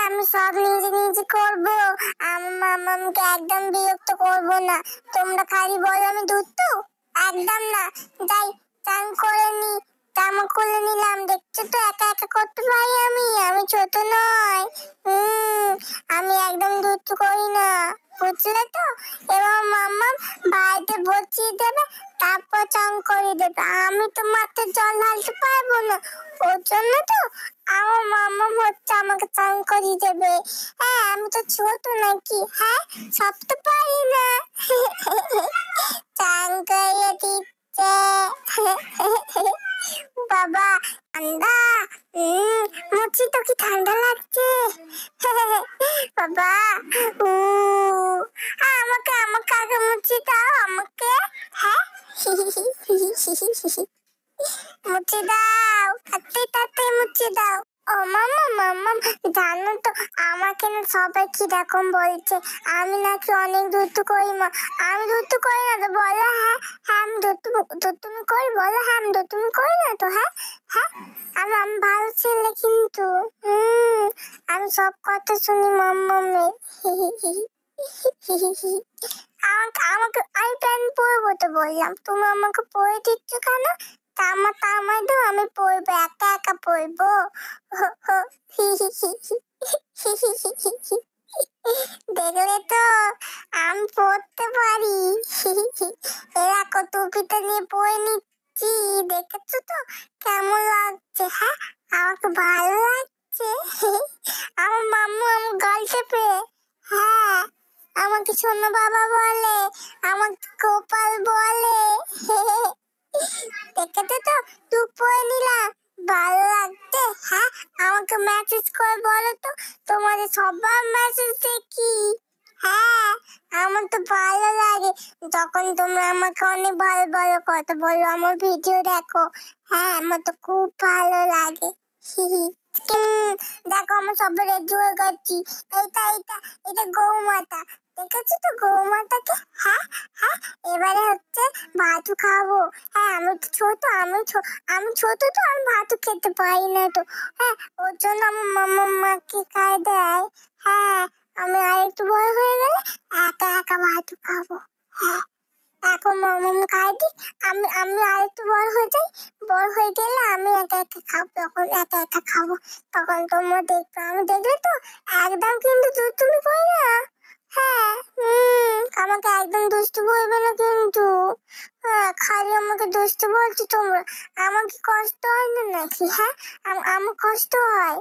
আমি সব নিজে নিজে করব। আমার মামামকে একদম বিরক্ত করব না। তোমরা খালি বলো আমি ধুতু, একদম না। যাই চান করে নি, জামা খুলে নিলাম। দেখছো তো একা একা করতে পারি আমি ছোট নয়। আমি একদম ধুতু করি না, বুঝলে তো? এবার মাম্মা বাড়িতে বসিয়ে দেবে, তারপর চান করে দেবে। আমি তো মাত্র জল ঢালতে পারবো না, ওর জন্য তো আমার মাম্মা হচ্ছে আমাকে চান করিয়ে দেবে। হ্যাঁ, আমি তো ছোট নাকি? হ্যাঁ, সব তো পারি না। চান করিয়ে দিচ্ছে। বাবা ঠান্ডা, মুচি তো কি ঠান্ডা লাগছে। বাবা আমাকে আমাকে আগে মুচি দাও আমাকে। হ্যাঁ, মুচি দাও, তাড়াতাড়ি মুচি দাও। ও মামা মামা, জানো তো আমাকে না সবাই কি রকম বলছে, আমি নাকি অনেক ধুতু করি। মা আমি ধুতু করি না তো বলো? হ্যাঁ হ্যাঁ, আমি ধুতুমি করি, বলো? হ্যাঁ, আমি ধুতুমি করি না তো? হ্যাঁ হ্যাঁ, আমি আমি ভালো ছেলে কিন্তু। আমি সব কথা শুনি মাম্মামের। আমাকে আমাকে আমি প্যান্ট পরবো তো বললাম, তুমি আমাকে পরে দিচ্ছ কেন? তামাই দাও, আমি পরবো, একা একা পরবো। দেখলে তো আমি পড়তে পারি। এরকম টুপিটা নিয়ে পরে নিচ্ছি, দেখেছো তো কেমন লাগছে? হ্যাঁ, আমাকে ভালো লাগছে। আমার মাম্মু আমার গাল চেপে, হ্যাঁ, আমাকে সোনা বাবা বলে, আমাকে গোপাল বলে। দেখেছো তো টুপ পরে নিলাম, ভালো লাগছে? হ্যাঁ, আমাকে মেসেজ করে বলো তো, তোমাদের সবার মেসেজ দেখি। হ্যাঁ, আমার তো ভালো লাগে যখন তোমরা আমাকে অনেক ভালো ভালো কথা বলো, আমার ভিডিও দেখো। হ্যাঁ, আমার তো খুব ভালো লাগে। দেখো আমার সবাই রেডি হয়ে গেছি। এটা এটা এটা গৌমাতা, দেখেছো তো গৌমাতাকে? হ্যাঁ হ্যাঁ, এবারে হচ্ছে ভাতু খাবো। হ্যাঁ, আমি তো ছোট, আমি ছোট তো, আমি ভাতু খেতে পারি না তো। হ্যাঁ, ওর জন্য আমার মামা মাকে খাই দেয়। হ্যাঁ, আমি আর একটু বড় হয়ে গেলে একা একা ভাতু খাবো। হ্যাঁ, এখন মামা খাই দিই, আমি আর একটু বড় হয়ে যাই। বড় হয়ে গেলে আমি একা একা খাবো, তখন একা একা খাবো। তখন তোমরা দেখবে, আমি দেখলে তো একদম কিন্তু দুষ্টুমি করি না। হ্যাঁ, আমাকে একদম দুষ্টু বলবে না কিন্তু। হ্যাঁ, খালি আমাকে দুষ্টু বলছো তোমরা, আমার কি কষ্ট হয় না নাকি? হ্যাঁ, আমার কষ্ট হয়।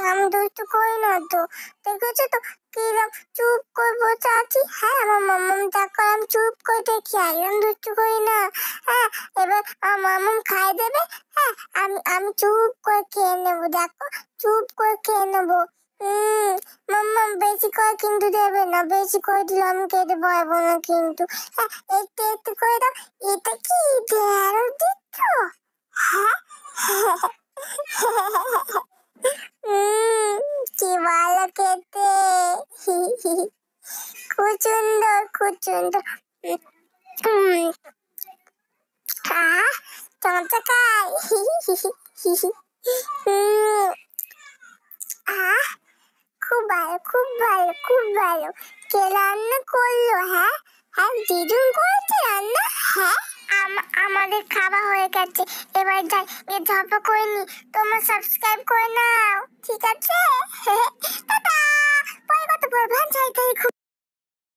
আমি দুষ্টু করি না তো, দেখেছো তো কিরম চুপ করে বসে আছি। হ্যাঁ, আমার মাম্মাম দেখো আমি চুপ করে দেখি, একদম দুষ্টু করি না। হ্যাঁ, এবার আমার মাম্মাম খাই দেবে। হ্যাঁ, আমি চুপ করে খেয়ে নেবো, দেখো চুপ করে খেয়ে নেবো। মাম্মাম বেশি করে কিন্তু দেবে না, বেশি করে দিলে আমি খেতে পারবো না কিন্তু। হ্যাঁ, একটু একটু করে দাও। এটা কি ঢেঁড়স দিচ্ছ? হ্যাঁ, কি ভালো খেতে। খুব সুন্দর, খুব সুন্দর। চামচা খাই। খুব ভালো, খুব ভালো, খুব ভালো। কে রান্না করলো? হ্যাঁ হ্যাঁ, দিদুন করেছে রান্না। হ্যাঁ, আমাদের খাওয়া হয়ে গেছে, এবার যাই গিয়ে ঝপা করে নি। তোমরা সাবস্ক্রাইব করে নাও, ঠিক আছে?